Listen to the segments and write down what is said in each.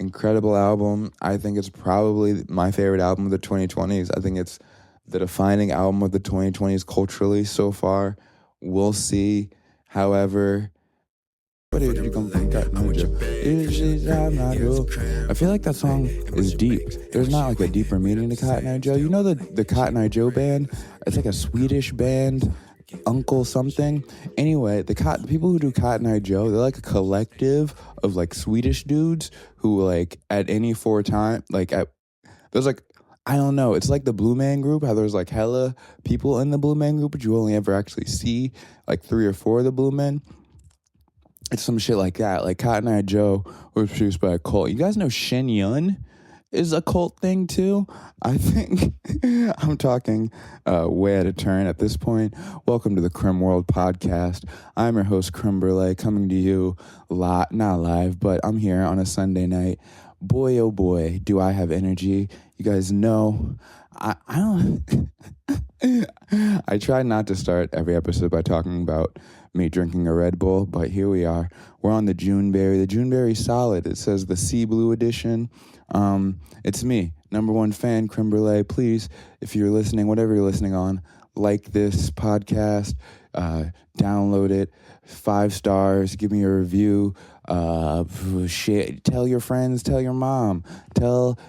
incredible album. I think it's probably my favorite album of the 2020s. I think it's the defining album of the 2020s culturally so far. We'll see. However, I feel like that song is deep. There's not like a deeper meaning to Cotton Eye Joe. You know the Cotton Eye Joe band? It's like a Swedish band, Uncle something. Anyway, the people who do Cotton Eye Joe, they're like a collective of like Swedish dudes who like at any time, there's like, I don't know, it's like the Blue Man Group, how there's like hella people in the Blue Man Group, but you only ever actually see like 3 or 4 of the Blue Men. It's some shit like that. Like Cotton Eye Joe was produced by a cult. You guys know Shin Yun is a cult thing too? I think I'm talking way out of turn at this point. Welcome to the Creme World Podcast. I'm your host, Creme Brulee, coming to you not live, but I'm here on a Sunday night. Boy, oh boy, do I have energy. You guys know I don't... I try not to start every episode by talking about me drinking a Red Bull, but here we are. We're on the Juneberry. The Juneberry Solid. It says the Sea Blue Edition. It's me, number one fan, Creme Brulee. Please, if you're listening, whatever you're listening on, like this podcast, download it, 5 stars, give me a review, tell your friends, tell your mom,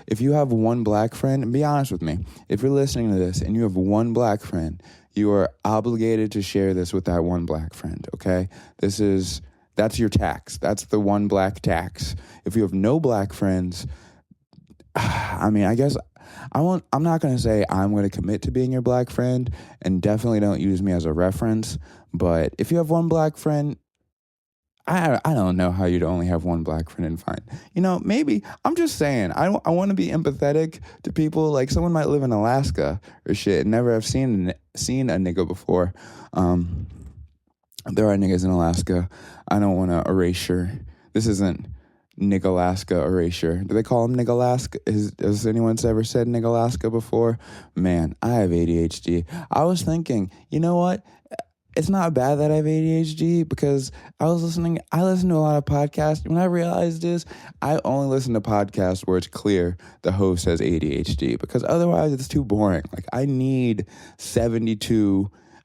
if you have one black friend, and be honest with me, if you're listening to this and you have one black friend, you are obligated to share this with that one black friend, okay? That's your tax. That's the one black tax. If you have no black friends, I mean, I guess I'm not going to say I'm going to commit to being your black friend, and definitely don't use me as a reference, but if you have one black friend, I don't know how you'd only have one black friend and fine. You know, maybe, I'm just saying, I want to be empathetic to people. Like, someone might live in Alaska or shit and never have seen a nigga before. There are niggas in Alaska. I don't want to erasure. This isn't Nigalaska erasure. Do they call them Nigalaska? Has anyone ever said Nigalaska before? Man, I have ADHD. I was thinking, you know what? It's not bad that I have ADHD because I listen to a lot of podcasts. When I realized this, I only listen to podcasts where it's clear the host has ADHD because otherwise it's too boring. Like, I need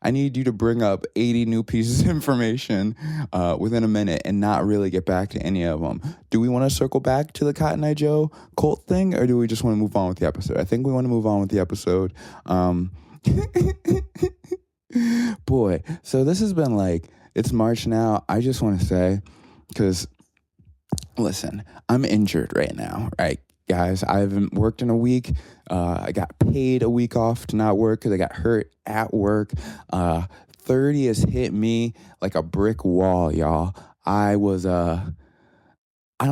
you to bring up 80 new pieces of information within a minute and not really get back to any of them. Do we want to circle back to the Cotton Eye Joe cult thing, or do we just want to move on with the episode? I think we want to move on with the episode. Boy, so this has been it's March now. I just want to say, because, listen, I'm injured right now, right, guys? I haven't worked in a week. I got paid a week off to not work because I got hurt at work. 30 has hit me like a brick wall, y'all. I don't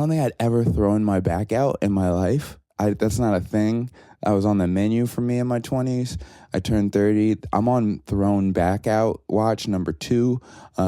think I'd ever thrown my back out in my life. That's not a thing. I was on the menu for me in my 20s. I turned 30. I'm on thrown back out watch number 2.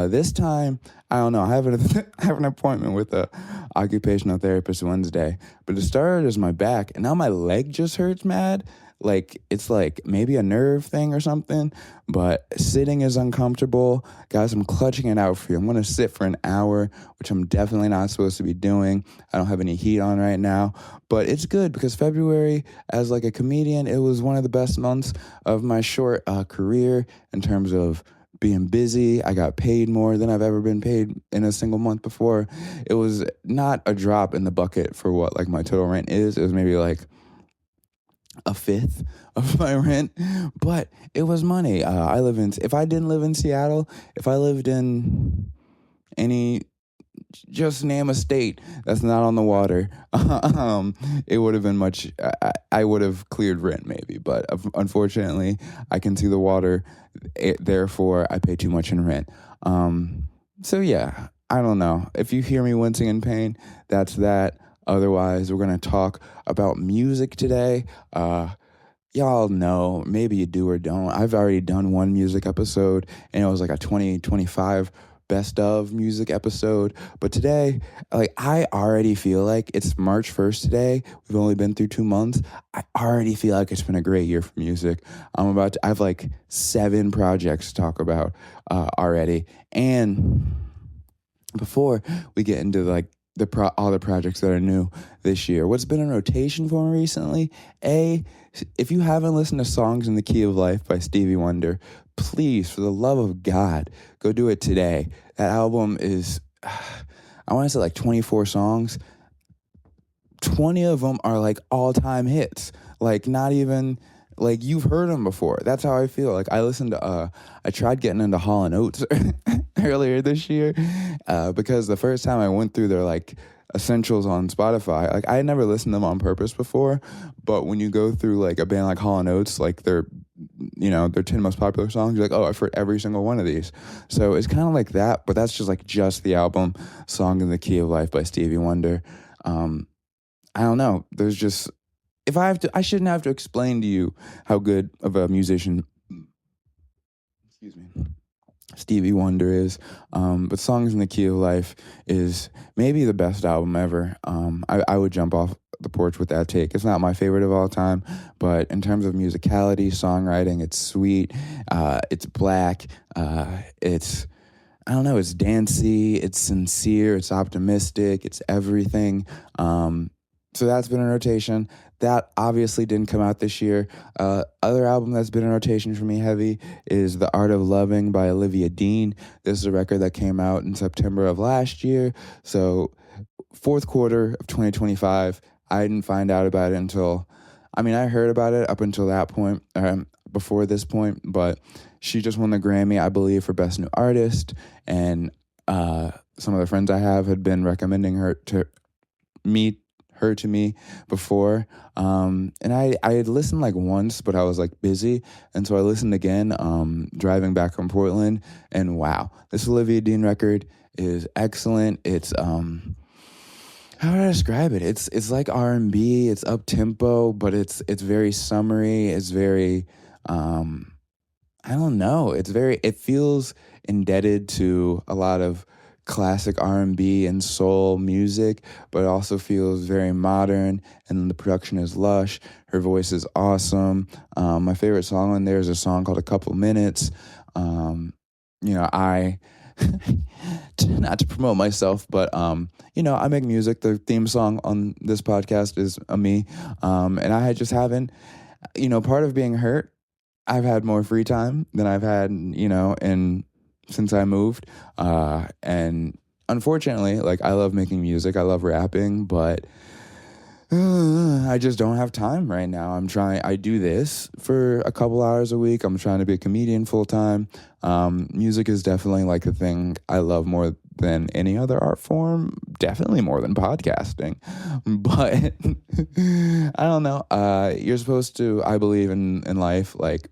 This time, I don't know. I have an appointment with a occupational therapist Wednesday. But it started as my back, and now my leg just hurts mad. Like, it's like maybe a nerve thing or something, but sitting is uncomfortable. Guys, I'm clutching it out for you. I'm going to sit for an hour, which I'm definitely not supposed to be doing. I don't have any heat on right now, but it's good because February, as like a comedian, it was one of the best months of my short career in terms of being busy. I got paid more than I've ever been paid in a single month before. It was not a drop in the bucket for what like my total rent is. It was maybe like a fifth of my rent, but it was money. If I didn't live in Seattle, if I lived in just name a state that's not on the water, it would have been I would have cleared rent maybe, but unfortunately I can see the water, therefore I pay too much in rent. So yeah, I don't know. If you hear me wincing in pain, that's that. Otherwise, we're going to talk about music today. Y'all know, maybe you do or don't. I've already done one music episode, and it was like a 2025 best of music episode. But today, I already feel like it's March 1st today. We've only been through 2 months. I already feel like it's been a great year for music. I have 7 projects to talk about already. And before we get into all the projects that are new this year. What's been in rotation for me recently? If you haven't listened to Songs in the Key of Life by Stevie Wonder, please, for the love of God, go do it today. That album is, I want to say like 24 songs. 20 of them are like all-time hits. Like not even, like you've heard them before. That's how I feel. Like I tried getting into Hall & Oates earlier this year because the first time I went through their like essentials on Spotify, like I had never listened to them on purpose before, but when you go through like a band like Hall & Oates, like their 10 most popular songs, you're like, oh, I've heard every single one of these. So it's kind of like that, but that's just the album Song in the Key of Life by Stevie Wonder. I don't know. There's just, I shouldn't have to explain to you how good of a musician, Stevie Wonder is. But Songs in the Key of Life is maybe the best album ever. I would jump off the porch with that take. It's not my favorite of all time, but in terms of musicality, songwriting, it's sweet. It's black. It's, I don't know, it's dancey, it's sincere, it's optimistic, it's everything. So that's been in rotation. That obviously didn't come out this year. Other album that's been in rotation for me heavy is The Art of Loving by Olivia Dean. This is a record that came out in September of last year. So fourth quarter of 2025, I didn't find out about it until, I heard about it up until that point, before this point, but she just won the Grammy, I believe, for Best New Artist. And some of the friends I have had been recommending her to me before, and I had listened like once, but I was like busy, and so I listened again driving back from Portland, and wow, this Olivia Dean record is excellent. It's how do I describe it? It's like R&B, it's up tempo, but it's very summery, it's very I don't know, it feels indebted to a lot of classic R&B and soul music, but it also feels very modern, and the production is lush. Her voice is awesome. My favorite song on there is a song called A Couple Minutes. I not to promote myself, but I make music. The theme song on this podcast is me, and I just haven't, part of being hurt, I've had more free time than I've had, since I moved, and unfortunately, like, I love making music, I love rapping, but I just don't have time right now. I do this for a couple hours a week. I'm trying to be a comedian full time. Music is definitely like a thing I love more than any other art form, definitely more than podcasting, but I don't know. You're supposed to, I believe in life, like,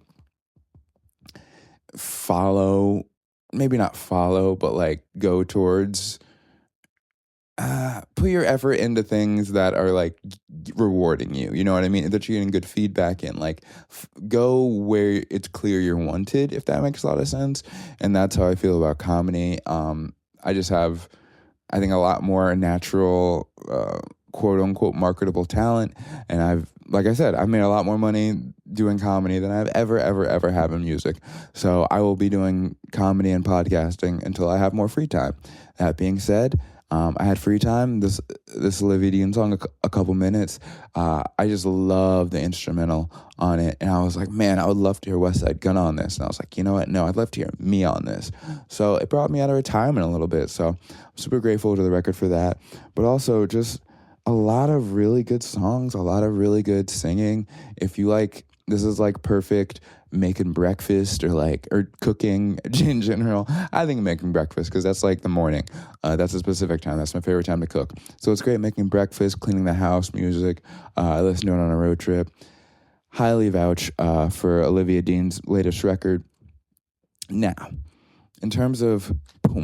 maybe not follow, but like go towards, put your effort into things that are like rewarding you. You know what I mean? That you're getting good feedback in. Like, go where it's clear you're wanted, if that makes a lot of sense. And that's how I feel about comedy. I just have, I think, a lot more natural, quote unquote, marketable talent. And like I said, I've made a lot more money doing comedy than I've ever have in music. So I will be doing comedy and podcasting until I have more free time. That being said, I had free time. This Olivia Dean song, a couple minutes. I just love the instrumental on it, and I was like, man, I would love to hear West Side Gun on this. And I was like, you know what? No, I'd love to hear me on this. So it brought me out of retirement a little bit. So I'm super grateful to the record for that. But also just a lot of really good songs, a lot of really good singing. If you like, this is like perfect making breakfast or cooking in general. I think making breakfast, because that's like the morning. That's a specific time. That's my favorite time to cook. So it's great making breakfast, cleaning the house, music. I listen to it on a road trip. Highly vouch for Olivia Dean's latest record. Now, in terms of,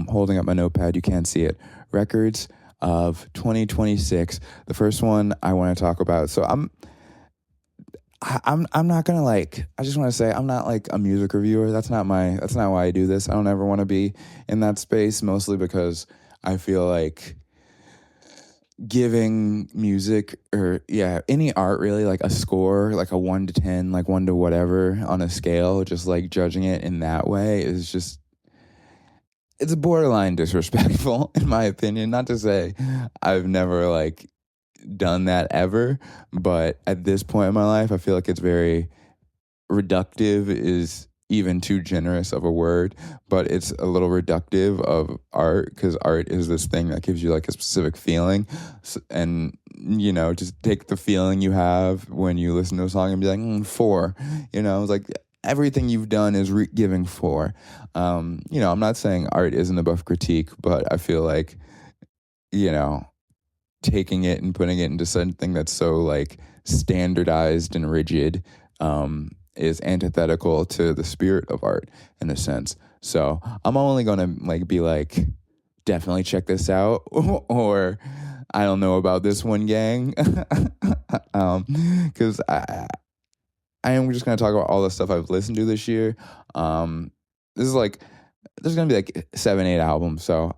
holding up my notepad, you can't see it, records of 2026. The first one I want to talk about. So I'm not gonna I just want to say I'm not like a music reviewer. That's not why I do this. I don't ever want to be in that space, mostly because I feel like giving music, or any art really, like a score, like a 1 to 10, like 1 to whatever on a scale, just like judging it in that way is just, it's borderline disrespectful, in my opinion. Not to say I've never, like, done that ever, but at this point in my life, I feel like it's very reductive is even too generous of a word, but it's a little reductive of art, because art is this thing that gives you like a specific feeling. And, you know, just take the feeling you have when you listen to a song and be like, 4, you know, it's like everything you've done is giving 4. You know, I'm not saying art isn't above critique, but I feel like, you know, taking it and putting it into something that's so like standardized and rigid is antithetical to the spirit of art in a sense. So I'm only gonna like be like, definitely check this out, or I don't know about this one, gang, because I am just gonna talk about all the stuff I've listened to this year. This is like, there's gonna be like 7, 8 albums, so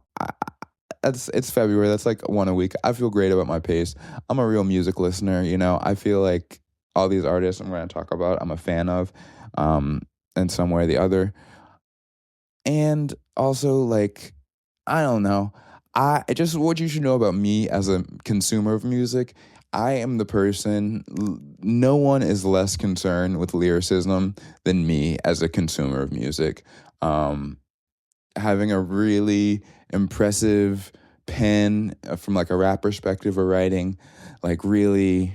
it's February. That's like one a week. I feel great about my pace. I'm a real music listener, you know. I feel like all these artists I'm going to talk about, I'm a fan of, in some way or the other. And also, like, I don't know. Just what you should know about me as a consumer of music. I am the person. No one is less concerned with lyricism than me as a consumer of music. Having a really impressive pen from like a rap perspective or writing, like really,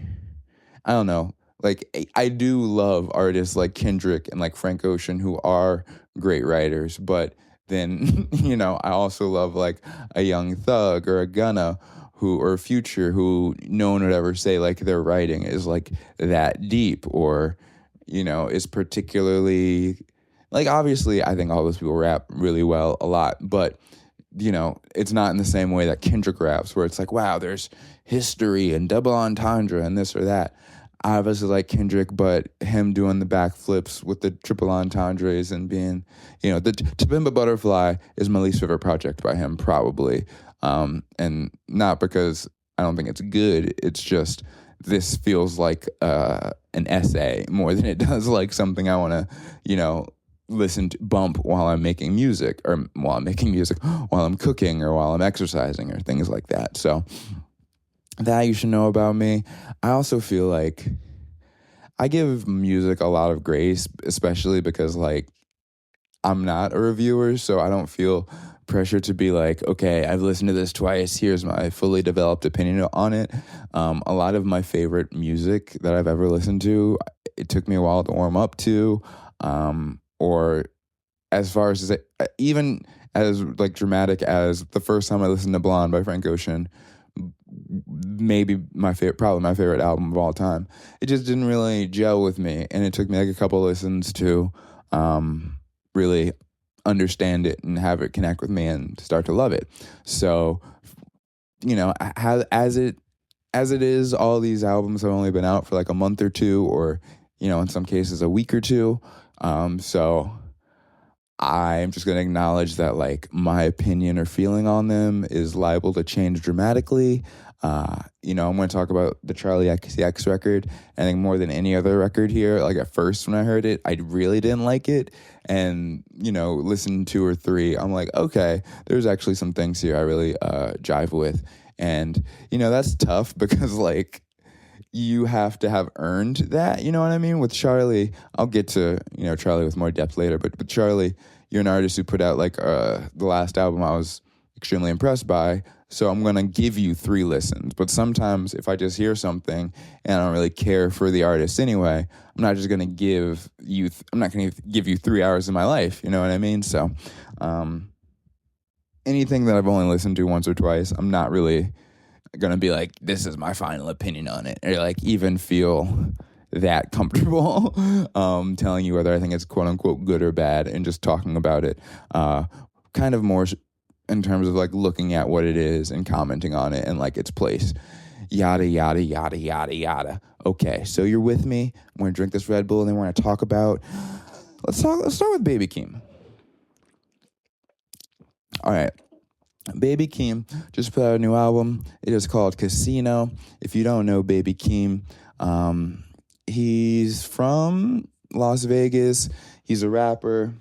I don't know. Like I do love artists like Kendrick and like Frank Ocean who are great writers, but then you know I also love like a Young Thug or a Gunna who or Future who no one would ever say like their writing is like that deep or you know is particularly like obviously I think all those people rap really well a lot, but you know, it's not in the same way that Kendrick raps where it's like, wow, there's history and double entendre and this or that. I obviously like Kendrick, but him doing the backflips with the triple entendres and being, you know, the To Pimp a Butterfly is my least favorite project by him, probably. And not because I don't think it's good. It's just this feels like an essay more than it does like something I want to, you know, listen to bump while I'm making music or while I'm cooking or while I'm exercising or things like that. So that you should know about me. I also feel like I give music a lot of grace, especially because like I'm not a reviewer, so I don't feel pressure to be like, okay, I've listened to this twice. Here's my fully developed opinion on it. A lot of my favorite music that I've ever listened to, it took me a while to warm up to. Or as far as even as like dramatic as the first time I listened to Blonde by Frank Ocean, maybe probably my favorite album of all time. It just didn't really gel with me, and it took me like a couple listens to really understand it and have it connect with me and start to love it. So, you know, as it is, all these albums have only been out for like a month or two, or you know, in some cases a week or two. So I'm just going to acknowledge that like my opinion or feeling on them is liable to change dramatically. You know, I'm going to talk about the Charli XCX record. I think more than any other record here, like at first when I heard it, I really didn't like it. And, you know, listen 2 or 3, I'm like, okay, there's actually some things here I really jive with. And, you know, that's tough because like, you have to have earned that, you know what I mean? With Charli, I'll get to, you know, Charli with more depth later, but with Charli, you're an artist who put out like the last album I was extremely impressed by, so I'm going to give you 3 listens. But sometimes if I just hear something and I don't really care for the artist anyway, I'm not just going to give you, I'm not going to give you 3 hours of my life, you know what I mean? So anything that I've only listened to once or twice, I'm not really gonna be like, this is my final opinion on it, or like even feel that comfortable telling you whether I think it's quote unquote good or bad and just talking about it kind of more in terms of like looking at what it is and commenting on it and like its place, yada yada yada yada yada. Okay, so you're with me. I'm gonna drink this Red Bull and then we're gonna talk about let's start with Baby Keem. All right, Baby Keem just put out a new album. It is called Casino. If you don't know Baby Keem, he's from Las Vegas. He's a rapper.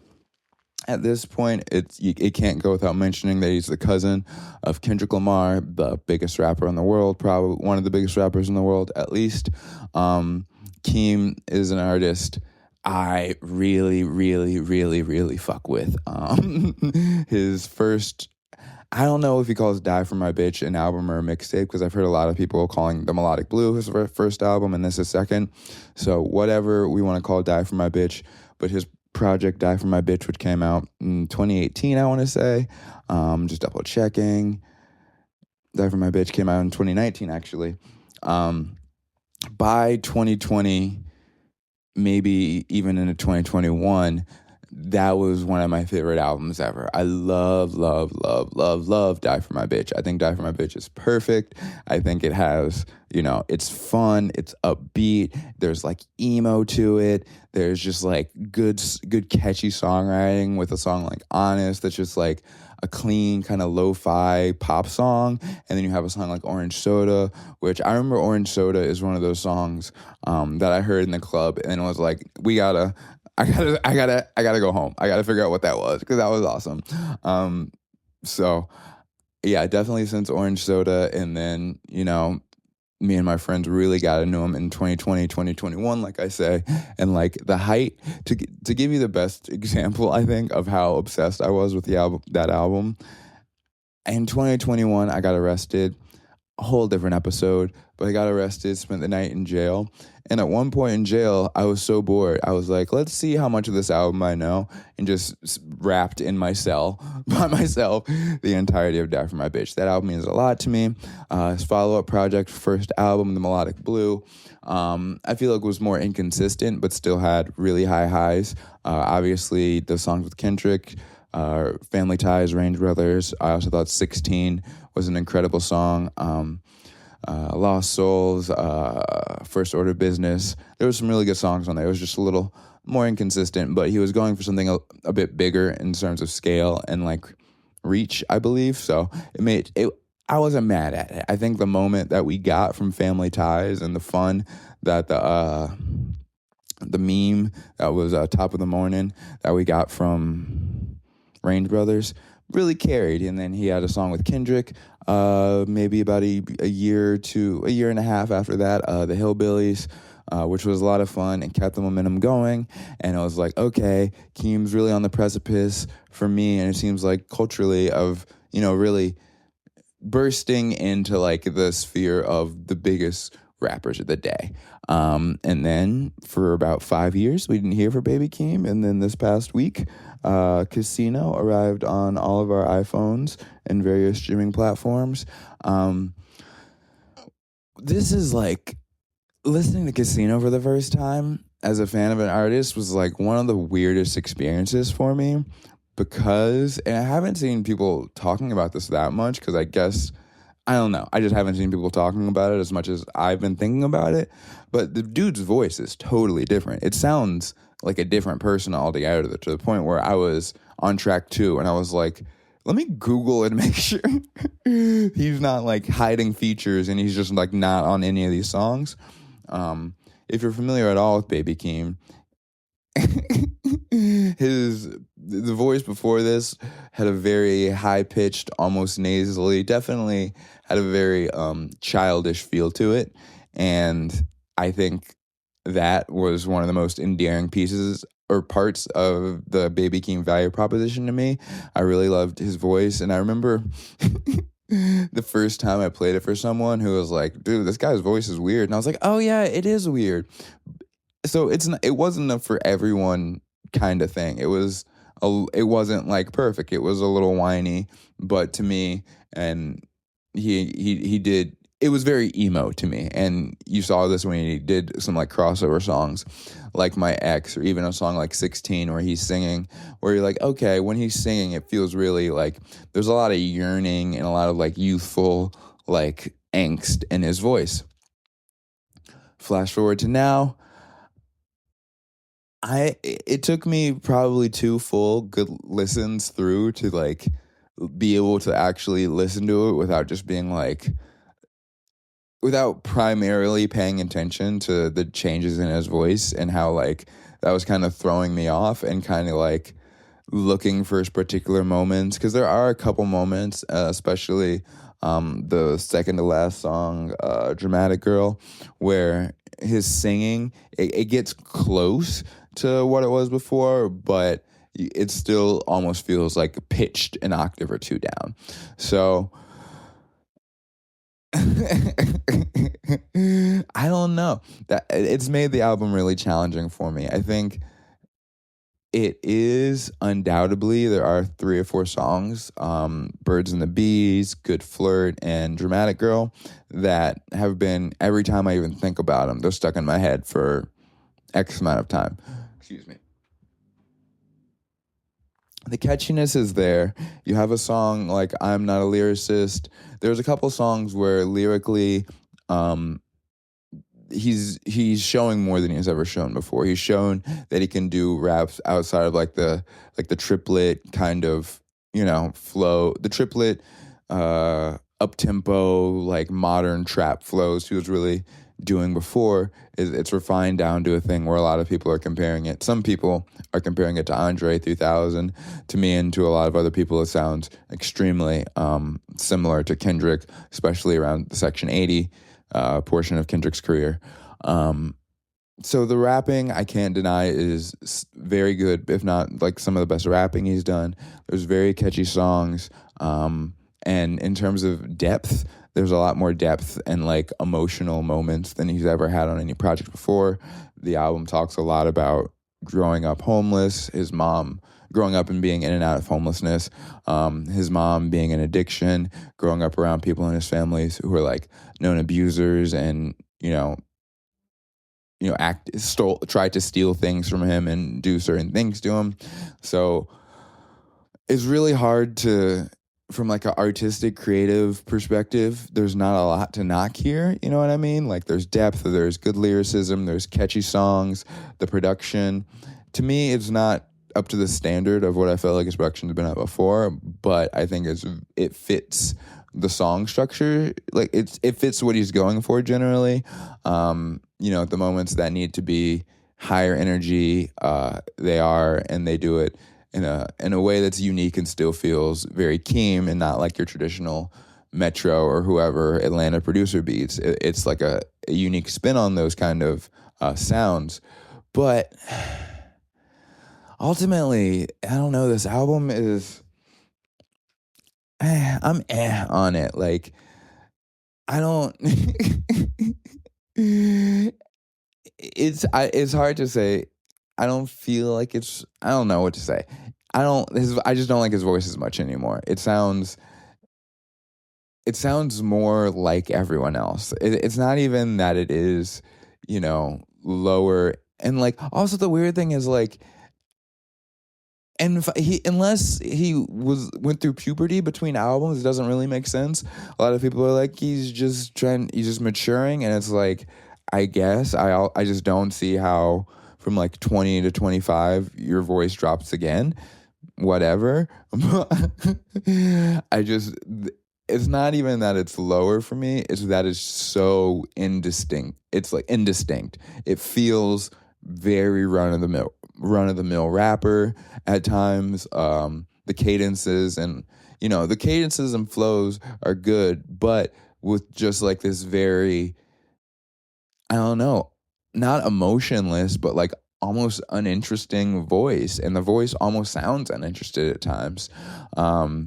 At this point, it can't go without mentioning that he's the cousin of Kendrick Lamar, the biggest rapper in the world, probably one of the biggest rappers in the world, at least. Keem is an artist I really, really, really, really fuck with. His first, I don't know if he calls Die For My Bitch an album or a mixtape, because I've heard a lot of people calling The Melodic Blue his first album and this his second. So whatever we want to call Die For My Bitch, but his project Die For My Bitch, which came out in 2018, I want to say. Just double checking. Die For My Bitch came out in 2019, actually. By 2020, maybe even into 2021, that was one of my favorite albums ever. I love Die For My Bitch. I think Die For My Bitch is perfect. I think it has, it's fun, it's upbeat, there's like emo to it, there's just like good catchy songwriting with a song like Honest that's just like a clean kind of lo-fi pop song. And then you have a song like Orange Soda, which I remember Orange Soda is one of those songs that I heard in the club and was like, I gotta go home. I gotta figure out what that was, because that was awesome. So yeah, definitely since Orange Soda, and then, me and my friends really got into him in 2020, 2021, like I say. And like the height, to give you the best example, I think, of how obsessed I was with that album. In 2021, I got arrested. A whole different episode, but I got arrested, spent the night in jail. And at one point in jail, I was so bored. I was like, let's see how much of this album I know, and just rapped in my cell by myself the entirety of Die For My Bitch. That album means a lot to me. His follow-up project, first album, The Melodic Blue, I feel like was more inconsistent, but still had really high highs. Obviously, the songs with Kendrick, Family Ties, Range Brothers. I also thought 16 was an incredible song. Lost Souls, First Order Business. There was some really good songs on there. It was just a little more inconsistent, but he was going for something a bit bigger in terms of scale and like reach, I believe. So I wasn't mad at it. I think the moment that we got from Family Ties and the fun that the meme that was Top of the Morning that we got from Range Brothers really carried. And then he had a song with Kendrick, maybe about a year and a half after that, The Hillbillies, which was a lot of fun and kept the momentum going. And I was like, okay, Keem's really on the precipice for me, and it seems like culturally of, really bursting into like the sphere of the biggest rappers of the day. And then for about 5 years, we didn't hear from Baby Keem. And then this past week, Casino arrived on all of our iPhones and various streaming platforms. This is like, listening to Casino for the first time as a fan of an artist was like one of the weirdest experiences for me, because, and I haven't seen people talking about this that much, because I guess, I don't know, I just haven't seen people talking about it as much as I've been thinking about it. But the dude's voice is totally different. It sounds like a different person altogether, to the point where I was on track 2 and I was like, let me Google and make sure he's not like hiding features and he's just like not on any of these songs. If you're familiar at all with Baby Keem, the voice before this had a very high-pitched, almost nasally, definitely had a very childish feel to it. And I think that was one of the most endearing pieces or parts of the Baby Keem value proposition to me. I really loved his voice, and I remember the first time I played it for someone who was like, dude, this guy's voice is weird. And I was like, oh yeah, it is weird. So it wasn't a for everyone kind of thing. It wasn't like perfect. It was a little whiny, but to me, and he did, it was very emo to me. And you saw this when he did some like crossover songs like My Ex, or even a song like 16 where he's singing, where you're like, okay, when he's singing, it feels really like there's a lot of yearning and a lot of like youthful like angst in his voice. Flash forward to now, it took me probably 2 full good listens through to like be able to actually listen to it without just being like, without primarily paying attention to the changes in his voice and how like that was kind of throwing me off and kind of like looking for particular moments, because there are a couple moments, especially the second to last song, Dramatic Girl, where his singing, it gets close to what it was before, but it still almost feels like pitched an octave or two down. So I don't know. That it's made the album really challenging for me. I think it is undoubtedly, there are 3 or 4 songs, Birds and the Bees, Good Flirt, and Dramatic Girl, that have been, every time I even think about them, they're stuck in my head for X amount of time. Excuse me. The catchiness is there. You have a song like I'm Not a Lyricist. There's a couple songs where lyrically, he's showing more than he's ever shown before. He's shown that he can do raps outside of like the triplet kind of, flow. The triplet up tempo, like modern trap flows he was really doing before. It's refined down to a thing where a lot of people are comparing it. Some people are comparing it to Andre 3000. To me and to a lot of other people, it sounds extremely similar to Kendrick, especially around the Section 80 portion of Kendrick's career. So the rapping, I can't deny, is very good, if not like some of the best rapping he's done. There's very catchy songs. And in terms of depth, there's a lot more depth and like emotional moments than he's ever had on any project before. The album talks a lot about growing up homeless, his mom growing up and being in and out of homelessness, his mom being in addiction, growing up around people in his families who are like known abusers and, tried to steal things from him and do certain things to him. So it's really hard to, from like an artistic, creative perspective, there's not a lot to knock here. You know what I mean? Like there's depth, there's good lyricism, there's catchy songs, the production. To me, it's not up to the standard of what I felt like his production's been at before, but I think it fits the song structure. Like it fits what he's going for generally. The moments that need to be higher energy, they are, and they do it in a way that's unique and still feels very Keem and not like your traditional Metro or whoever Atlanta producer beats. It's like a unique spin on those kind of sounds. But ultimately, I don't know, this album is, I'm on it. Like, I don't, it's hard to say. I don't feel like I don't know what to say. I just don't like his voice as much anymore. It sounds more like everyone else. It's not even that it is, lower. And like, also the weird thing is like, and unless he went through puberty between albums, it doesn't really make sense. A lot of people are like, he's just maturing, and it's like, I guess I just don't see how from like 20 to 25 your voice drops again. Whatever. It's not even that it's lower for me, it's that it's so indistinct. It's like indistinct. It feels very run of the mill rapper at times. The cadences and the cadences and flows are good, but with just like this very, I don't know, not emotionless, but like almost uninteresting voice, and the voice almost sounds uninterested at times. I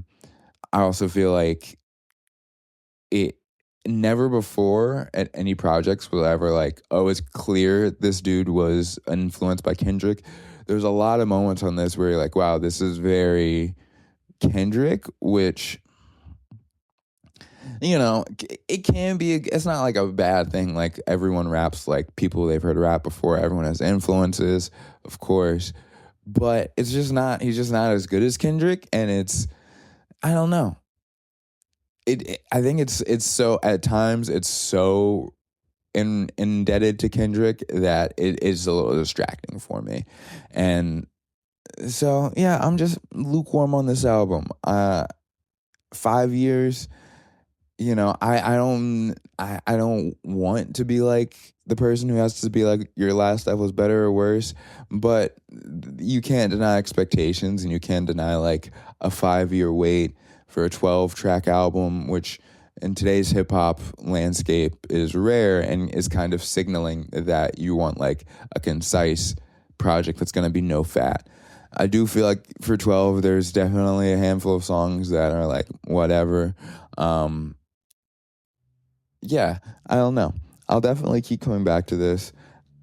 also feel like it never before at any projects was ever like, oh, it's clear this dude was influenced by Kendrick. There's a lot of moments on this where you're like, wow, this is very Kendrick, which, it can be, it's not like a bad thing. Like everyone raps like people they've heard rap before. Everyone has influences, of course, but he's just not as good as Kendrick. And I don't know. I think it's so, at times it's so indebted to Kendrick that it is a little distracting for me. And so, yeah, I'm just lukewarm on this album. 5 years, I don't want to be like the person who has to be like your last stuff was better or worse, but you can't deny expectations, and you can't deny like a 5-year wait for a 12-track album, which in today's hip hop landscape is rare and is kind of signaling that you want like a concise project that's going to be no fat. I do feel like for 12, there's definitely a handful of songs that are like whatever. Yeah, I don't know. I'll definitely keep coming back to this.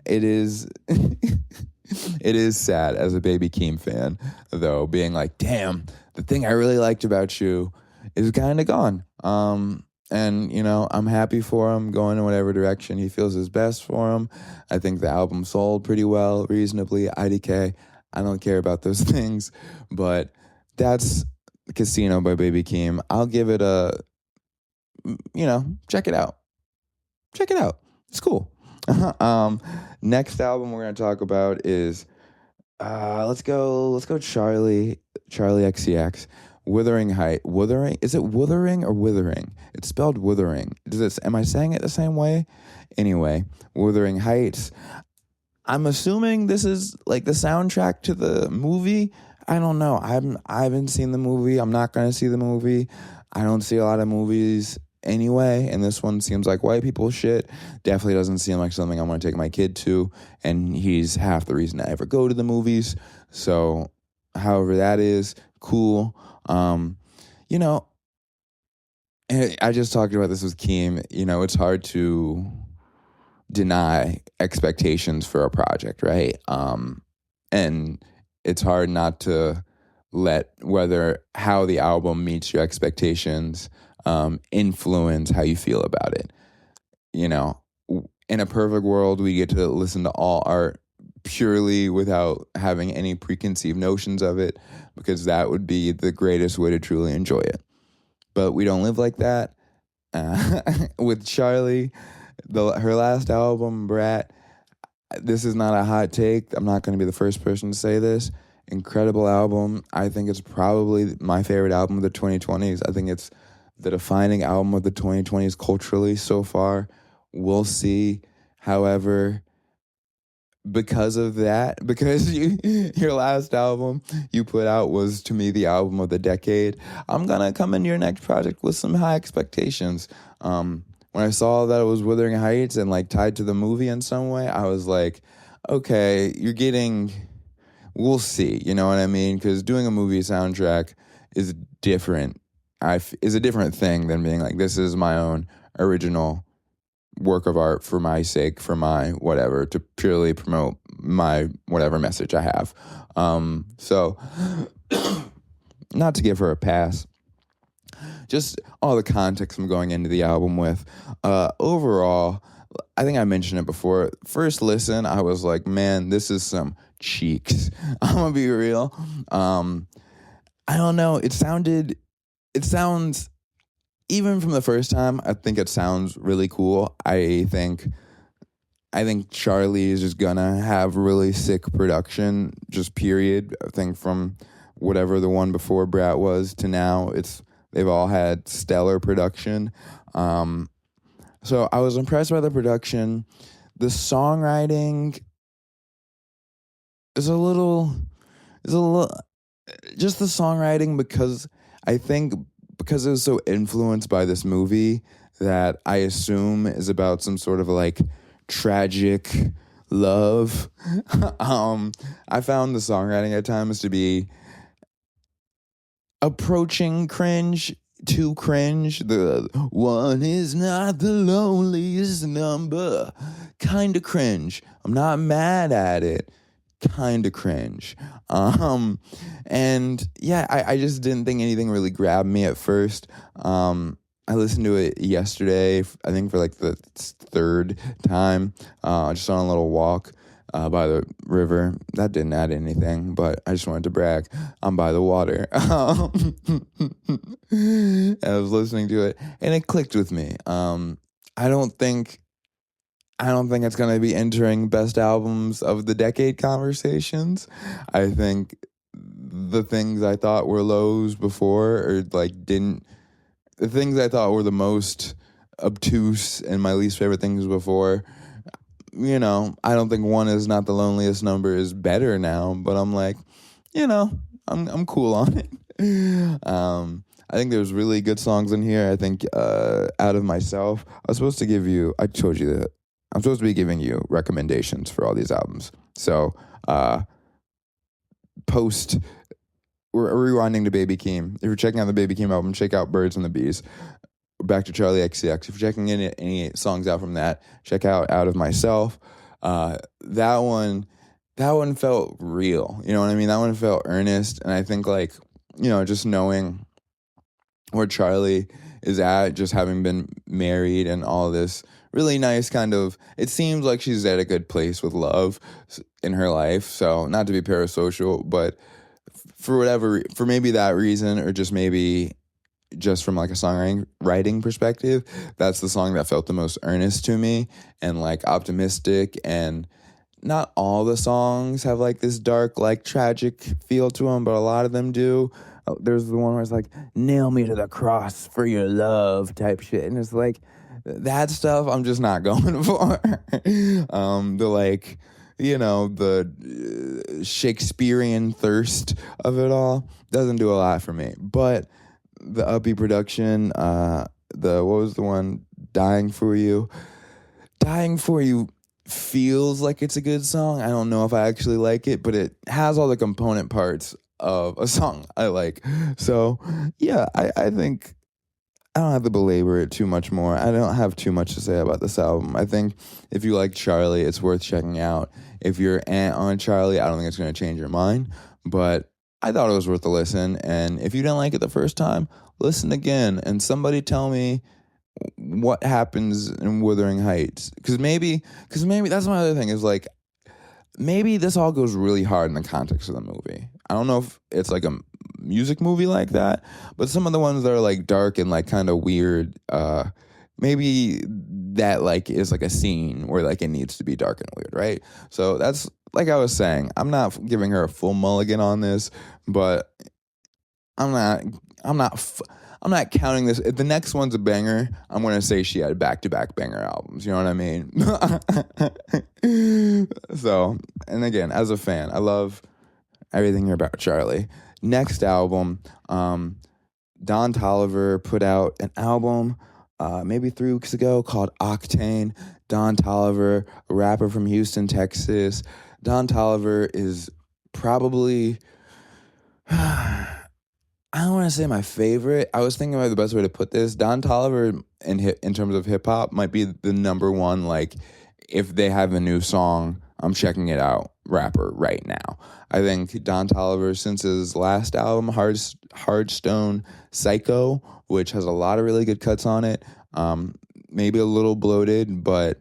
It is it is sad as a baby Keem fan, though, being like, damn, the thing I really liked about you is kind of gone. And, I'm happy for him going in whatever direction he feels is best for him. I think the album sold pretty well, reasonably. IDK, I don't care about those things, but that's Casino by Baby Keem. I'll give it check it out. Check it out. It's cool. Next album we're going to talk about is, let's go Charli XCX. Wuthering Height. Wuthering? Is it Wuthering or Withering? It's spelled Wuthering. Am I saying it the same way? Anyway, Wuthering Heights. I'm assuming this is like the soundtrack to the movie. I don't know. I haven't seen the movie. I'm not going to see the movie. I don't see a lot of movies anyway, and this one seems like white people shit. Definitely doesn't seem like something I want to take my kid to, and he's half the reason I ever go to the movies. So, however that is, cool. I just talked about this with Keem. It's hard to deny expectations for a project, right? And it's hard not to let how the album meets your expectations influence how you feel about it. In a perfect world, we get to listen to all art purely without having any preconceived notions of it, because that would be the greatest way to truly enjoy it. But we don't live like that. With Charli, her last album, Brat, this is not a hot take. I'm not going to be the first person to say this. Incredible album. I think it's probably my favorite album of the 2020s. I think it's the defining album of the 2020s culturally so far. We'll see. However, because of that, because your last album you put out was, to me, the album of the decade, I'm going to come into your next project with some high expectations. When I saw that it was Wuthering Heights and like tied to the movie in some way, I was like, okay, we'll see, you know what I mean? Because doing a movie soundtrack is different. Is a different thing than being like, this is my own original work of art for my sake, for my whatever, to purely promote my whatever message I have. So, not to give her a pass, just all the context I'm going into the album with. Overall, I think I mentioned it before. First listen, I was like, man, this is some cheeks. I'm gonna be real. I don't know. It sounds, even from the first time, I think it sounds really cool. I think Charli is just gonna have really sick production, just period. I think from whatever the one before Brat was to now, they've all had stellar production. So I was impressed by the production. The songwriting is a little, just the songwriting, because I think because it was so influenced by this movie that I assume is about some sort of like tragic love. I found the songwriting at times to be approaching cringe, too cringe. The one is not the loneliest number. Kind of cringe. I'm not mad at it. Kind of cringe. And yeah, I just didn't think anything really grabbed me at first. I listened to it yesterday, I think for like the third time, just on a little walk by the river. That didn't add anything, but I just wanted to brag. I'm by the water. I was listening to it, and it clicked with me. I don't think it's going to be entering best albums of the decade conversations. I think the things I thought were lows before, or like didn't the things I thought were the most obtuse and my least favorite things before, I don't think One Is Not the Loneliest Number is better now, but I'm like, I'm cool on it. I think there's really good songs in here. I think Out of Myself. I told you that I'm supposed to be giving you recommendations for all these albums. So we're rewinding to Baby Keem. If you're checking out the Baby Keem album, check out Birds and the Bees. Back to Charli XCX. If you're checking in any songs out from that, check out Out of Myself. That one felt real. You know what I mean? That one felt earnest. And I think just knowing where Charli is at, just having been married and all this really nice kind of, it seems like she's at a good place with love in her life. So not to be parasocial, but for maybe that reason, or just maybe just from like a songwriting perspective, that's the song that felt the most earnest to me and like optimistic. And not all the songs have like this dark, like tragic feel to them, but a lot of them do. There's the one where it's like, nail me to the cross for your love type shit. And it's like, that stuff I'm just not going for. The Shakespearean thirst of it all doesn't do a lot for me. But the upbeat production, what was the one? Dying for You feels like it's a good song. I don't know if I actually like it, but it has all the component parts of a song I like. So yeah, I think I don't have to belabor it too much more. I don't have too much to say about this album. I think if you like Charli, it's worth checking out. If you're on Charli, I don't think it's going to change your mind, but I thought it was worth a listen. And if you didn't like it the first time, listen again and somebody tell me what happens in Wuthering Heights. Because maybe that's my other thing is like, maybe this all goes really hard in the context of the movie. I don't know if it's like a music movie like that, but some of the ones that are like dark and like kind of weird, maybe that like is like a scene where like it needs to be dark and weird, right? So that's like I was saying, I'm not giving her a full mulligan on this, but I'm not counting this. If the next one's a banger, I'm going to say she had back-to-back banger albums. You know what I mean? So, and again, as a fan, I love everything about Charli. Next album, Don Toliver put out an album maybe 3 weeks ago called Octane. Don Toliver, a rapper from Houston, Texas. Don Toliver is probably... I don't want to say my favorite. I was thinking about the best way to put this. Don Toliver, in terms of hip hop, might be the number one. Like, if they have a new song, I'm checking it out. Rapper right now. I think Don Toliver, since his last album, Hardstone Psycho, which has a lot of really good cuts on it, maybe a little bloated, but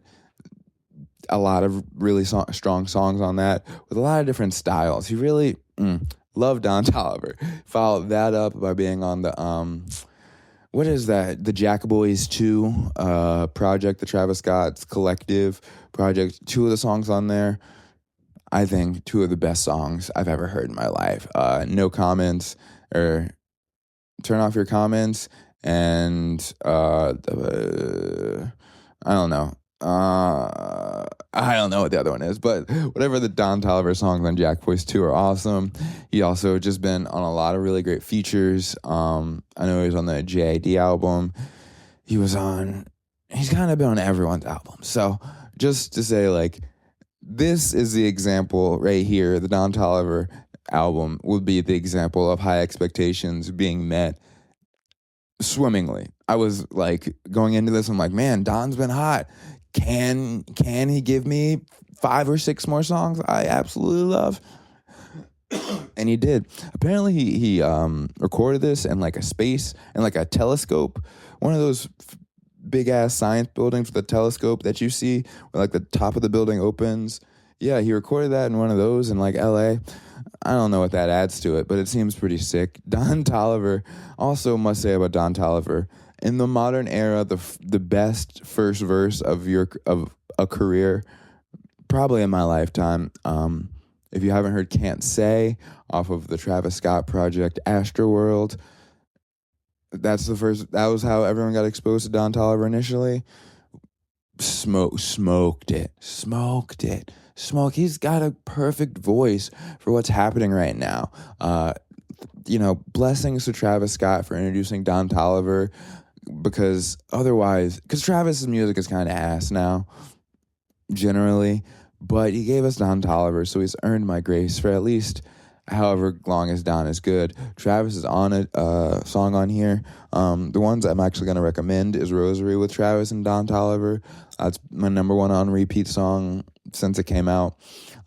a lot of really strong songs on that with a lot of different styles. He really. Love Don Toliver. Followed that up by being on the, what is that? The Jack Boys 2 project, the Travis Scott's Collective project. 2 of the songs on there, I think 2 of the best songs I've ever heard in my life. No Comments, or Turn Off Your Comments, and I don't know. I don't know what the other one is, but whatever. The Don Toliver songs on Jack Boys 2 are awesome. He also just been on a lot of really great features. I know he was on the JID album. He's kind of been on everyone's album. So just to say, like, this is the example right here. The Don Toliver album would be the example of high expectations being met swimmingly. I was like going into this, I'm like, man, Don's been hot. Can he give me 5 or 6 more songs I absolutely love? And he did. Apparently he recorded this in like a space, in like a telescope, one of those big ass science buildings with a telescope that you see where like the top of the building opens. Yeah, he recorded that in one of those in like LA. I don't know what that adds to it, but it seems pretty sick. Don Toliver, also must say about Don Toliver, in the modern era, the best first verse of a career, probably in my lifetime. If you haven't heard Can't Say off of the Travis Scott project Astroworld, That was how everyone got exposed to Don Toliver initially. Smoked it. He's got a perfect voice for what's happening right now. Blessings to Travis Scott for introducing Don Toliver, because Travis's music is kind of ass now, generally, but he gave us Don Toliver, so he's earned my grace for at least however long as Don is good. Travis is on a song on here. The ones I'm actually going to recommend is Rosary with Travis and Don Toliver. That's my number one on repeat song since it came out.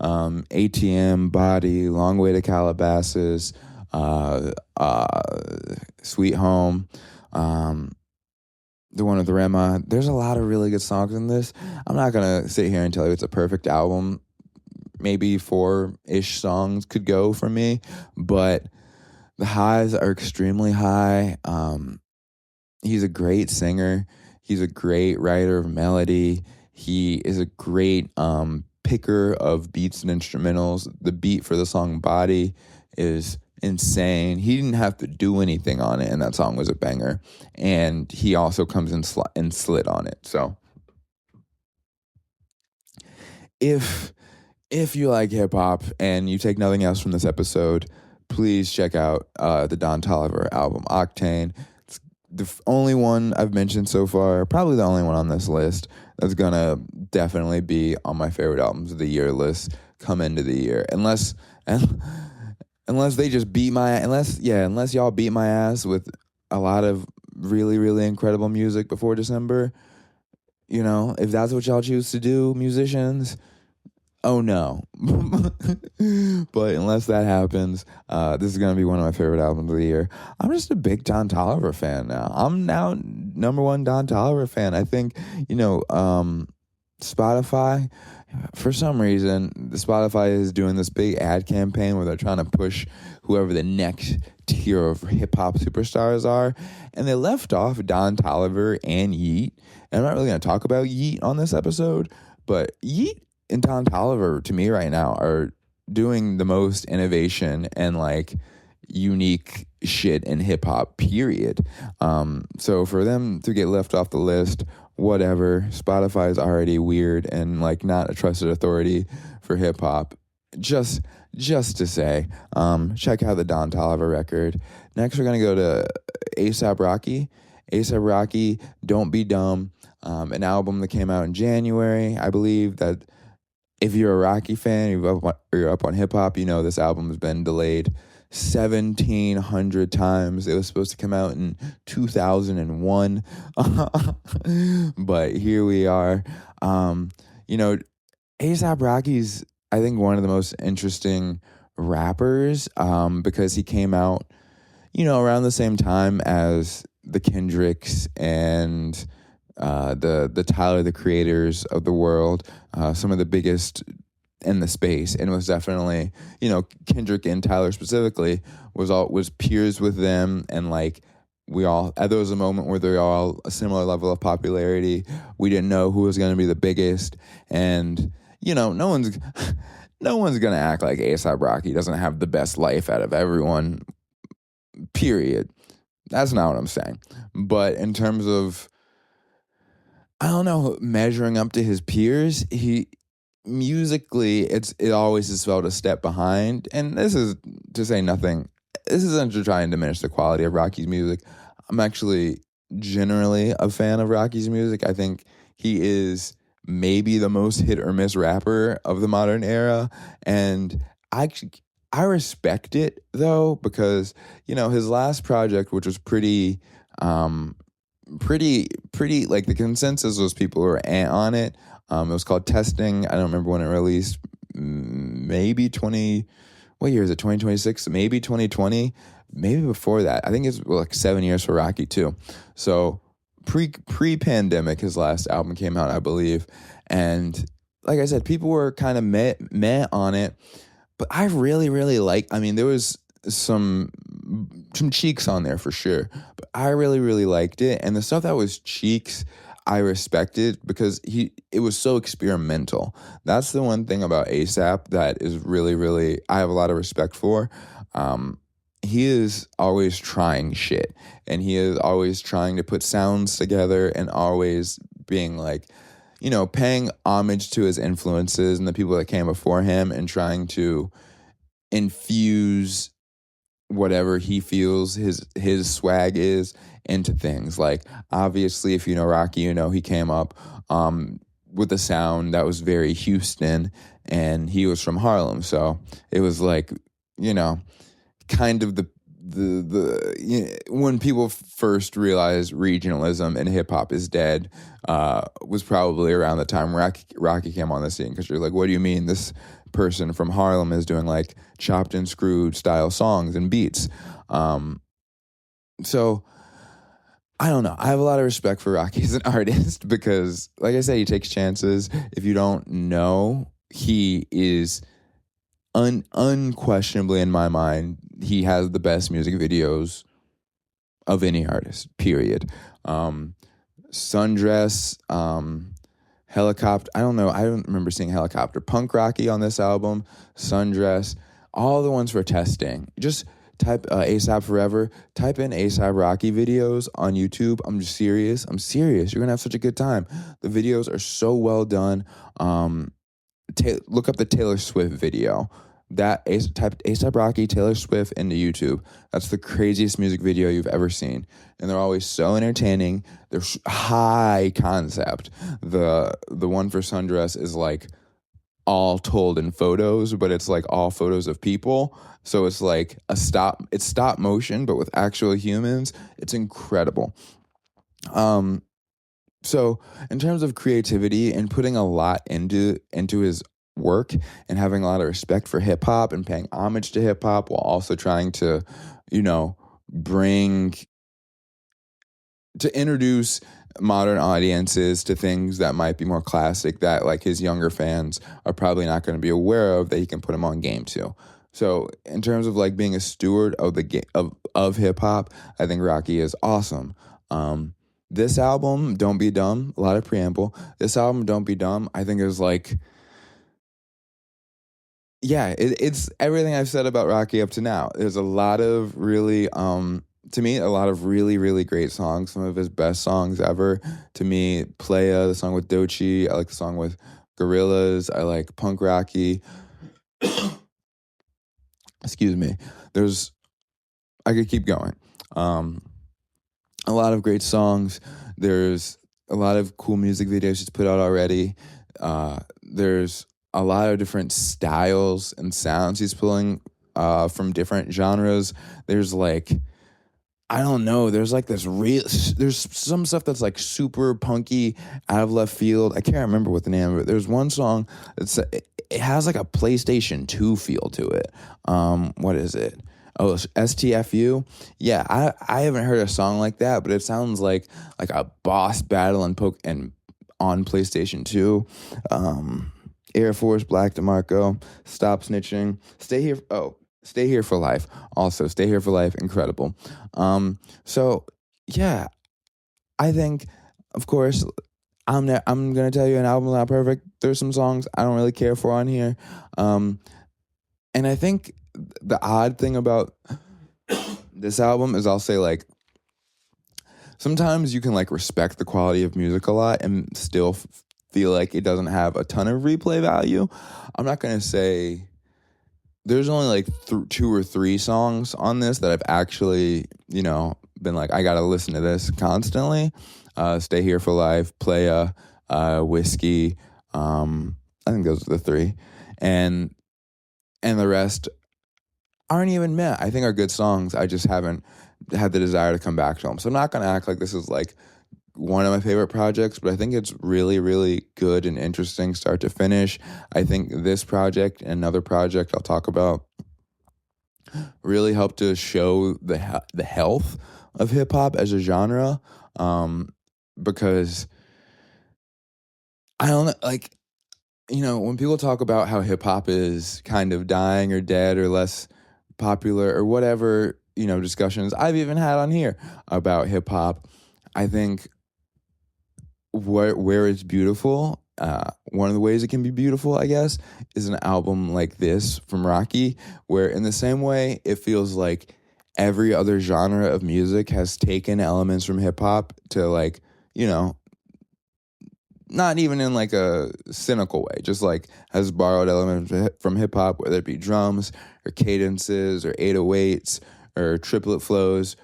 ATM, Body, Long Way to Calabasas, Sweet Home, the one with Rema. There's a lot of really good songs in this. I'm not going to sit here and tell you it's a perfect album. Maybe 4-ish songs could go for me, but the highs are extremely high. He's a great singer. He's a great writer of melody. He is a great picker of beats and instrumentals. The beat for the song Body is insane. He didn't have to do anything on it, and that song was a banger. And he also comes in slid on it. So if you like hip-hop and you take nothing else from this episode, please check out the Don Toliver album, Octane. It's the only one I've mentioned so far, probably the only one on this list that's going to definitely be on my favorite albums of the year list come into the year. Unless they just unless y'all beat my ass with a lot of really, really incredible music before December, if that's what y'all choose to do, musicians, oh no. But unless that happens, this is going to be one of my favorite albums of the year. I'm just a big Don Toliver fan now. I'm now number one Don Toliver fan. I think, Spotify, for some reason, Spotify is doing this big ad campaign where they're trying to push whoever the next tier of hip-hop superstars are. And they left off Don Toliver and Yeat. And I'm not really going to talk about Yeat on this episode, but Yeat and Don Toliver, to me right now, are doing the most innovation and unique shit in hip hop, period. So for them to get left off the list, whatever. Spotify is already weird and not a trusted authority for hip hop. Just to say, check out the Don Toliver record. Next, we're gonna go to A$AP Rocky. A$AP Rocky, Don't Be Dumb, an album that came out in January. I believe that if you're a Rocky fan, you're up on hip hop, this album has been delayed 1,700 times. It was supposed to come out in 2001, but here we are. A$AP Rocky's, I think, one of the most interesting rappers, because he came out, around the same time as the Kendricks and the Tyler, the Creators of the world, some of the biggest in the space, and was definitely, Kendrick and Tyler specifically was peers with them, and there was a moment where they're all a similar level of popularity. We didn't know who was going to be the biggest, and no one's gonna act like A$AP Rocky doesn't have the best life out of everyone. Period. That's not what I'm saying. But in terms of, I don't know, measuring up to his peers, he musically, it always has felt a step behind. And this is to say nothing. This isn't to try and diminish the quality of Rocky's music. I'm actually generally a fan of Rocky's music. I think he is maybe the most hit or miss rapper of the modern era. And I respect it though, because, his last project, which was pretty, the consensus was people were on it. It was called Testing. I don't remember when it released. Maybe what year is it? 2026? Maybe 2020. Maybe before that. I think it's 7 years for Rocky too. So pre-pandemic, his last album came out, I believe. And like I said, people were kind of meh on it. But I really, really there was some cheeks on there for sure. But I really, really liked it. And the stuff that was cheeks, I respected because it was so experimental. That's the one thing about A$AP that is really, really, I have a lot of respect for. he is always trying shit, and he is always trying to put sounds together, and always being like, paying homage to his influences and the people that came before him, and trying to infuse whatever he feels his swag is into things. Like, obviously, if you know Rocky, he came up with a sound that was very Houston, and he was from Harlem, so it was like, kind of the when people first realized regionalism and hip hop is dead, was probably around the time Rocky came on the scene, because you're like, what do you mean this person from Harlem is doing like chopped and screwed style songs and beats? So I don't know. I have a lot of respect for Rocky as an artist, because, like I said, he takes chances. If you don't know, he is unquestionably, in my mind, he has the best music videos of any artist, period. Sundress, Helicopter. I don't know. I don't remember seeing Helicopter. Punk Rocky on this album, Sundress, all the ones for testing. Just type ASAP Forever. Type in ASAP Rocky videos on YouTube. I'm just serious. I'm serious. You're going to have such a good time. The videos are so well done. Look up the Taylor Swift video. Type ASAP Rocky, Taylor Swift into YouTube. That's the craziest music video you've ever seen. And they're always so entertaining. They're high concept. The one for Sundress is like all told in photos, but it's like all photos of people. So it's like it's stop motion, but with actual humans. It's incredible. So in terms of creativity and putting a lot into his work, and having a lot of respect for hip hop and paying homage to hip hop, while also trying to, introduce modern audiences to things that might be more classic, that like his younger fans are probably not going to be aware of, that he can put them on game to. So in terms of like being a steward of the of hip hop, I think Rocky is awesome. This album, Don't Be Dumb, a lot of preamble. This album, Don't Be Dumb, I think is like, yeah, it's everything I've said about Rocky up to now. There's a lot of really, to me, a lot of really, really great songs. Some of his best songs ever. To me, Playa, the song with Doechii. I like the song with Gorillaz. I like Punk Rocky. Excuse me. I could keep going. A lot of great songs. There's a lot of cool music videos he's put out already. There's a lot of different styles and sounds he's pulling from different genres. There's like, I don't know, there's like there's some stuff that's like super punky, out of left field. I can't remember what the name of it. There's one song it has like a PlayStation 2 feel to it. What is it? Oh, STFU? Yeah, I haven't heard a song like that, but it sounds like a boss battle and on PlayStation 2. Air Force, Black DeMarco, Stop Snitching, Stay Here for Life. Also, Stay Here for Life, incredible. So yeah, I think, of course, I'm gonna tell you an album's not perfect. There's some songs I don't really care for on here, and I think the odd thing about this album is, I'll say, like, sometimes you can like respect the quality of music a lot and still feel like it doesn't have a ton of replay value. I'm not going to say there's only like 2 or 3 songs on this that I've actually, been like, I got to listen to this constantly. Stay Here for Life, Playa, Whiskey. I think those are the 3. And the rest aren't even meh. I think are good songs. I just haven't had the desire to come back to them. So I'm not going to act like this is like one of my favorite projects, but I think it's really, really good and interesting start to finish. I think this project and another project I'll talk about really helped to show the health of hip-hop as a genre, because I don't know, like, when people talk about how hip-hop is kind of dying or dead or less popular or whatever, discussions I've even had on here about hip-hop, I think where it's beautiful, one of the ways it can be beautiful, I guess, is an album like this from Rocky, where in the same way it feels like every other genre of music has taken elements from hip hop to like, you know, not even in like a cynical way, just like has borrowed elements from hip hop, whether it be drums or cadences or 808s or triplet flows.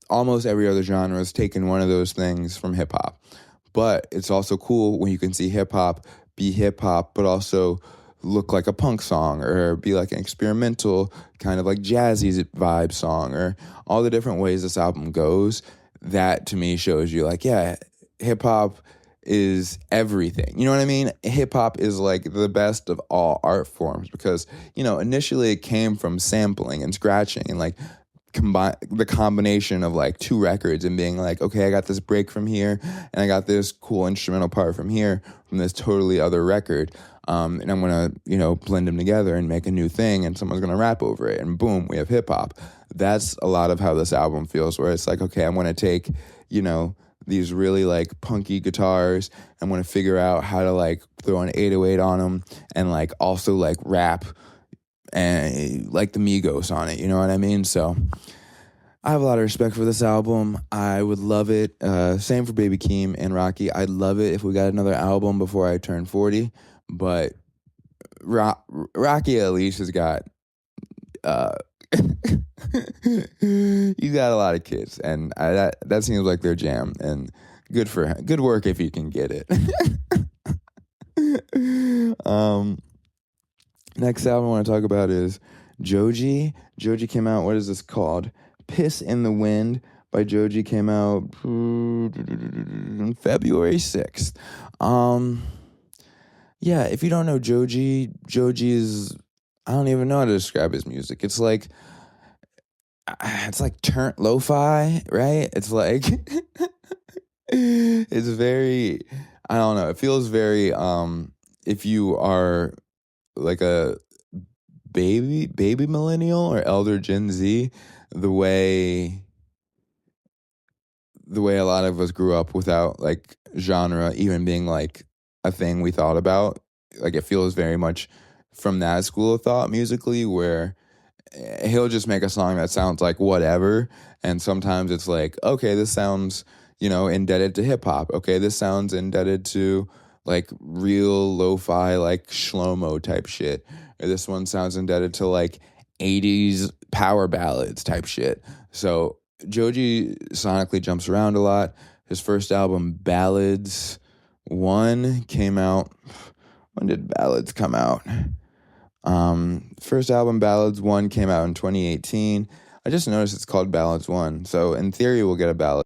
Almost every other genre has taken one of those things from hip hop. But it's also cool when you can see hip hop be hip hop, but also look like a punk song or be like an experimental kind of like jazzy vibe song, or all the different ways this album goes. That to me shows you like, yeah, hip hop is everything. You know what I mean? Hip hop is like the best of all art forms because, you know, initially it came from sampling and scratching and like the combination of like two records and being like, okay, I got this break from here and I got this cool instrumental part from here from this totally other record. And I'm going to, you know, blend them together and make a new thing and someone's going to rap over it. And boom, we have hip hop. That's a lot of how this album feels, where it's like, okay, I'm going to take, you know, these really like punky guitars. I'm going to figure out how to like throw an 808 on them and like also like rap and like the Migos on it. You know what I mean? So I have a lot of respect for this album. I would love it. Same for Baby Keem and Rocky. I'd love it if we got another album before I turn 40. But Rocky at least has got he's got a lot of kids, and that seems like their jam. And good for him. Good work if you can get it. Next album I want to talk about is Joji. Joji came out. What is this called? Piss in the Wind by Joji came out February 6th. Yeah, if you don't know Joji is, I don't even know how to describe his music. It's like turnt lo-fi, right? It's like it's very, I don't know. It feels very if you are like a baby millennial or elder Gen Z, the way a lot of us grew up without like genre even being like a thing we thought about. Like it feels very much from that school of thought musically, where he'll just make a song that sounds like whatever, and sometimes it's like, okay, this sounds, you know, indebted to hip hop. Okay, this sounds indebted to like real lo-fi like Shlomo type shit. Or this one sounds indebted to like 80s power ballads type shit. So Joji sonically jumps around a lot. His first album, Ballads 1, came out. When did Ballads come out? First album, Ballads 1, came out in 2018. I just noticed it's called Ballads 1. So in theory, we'll get a ballad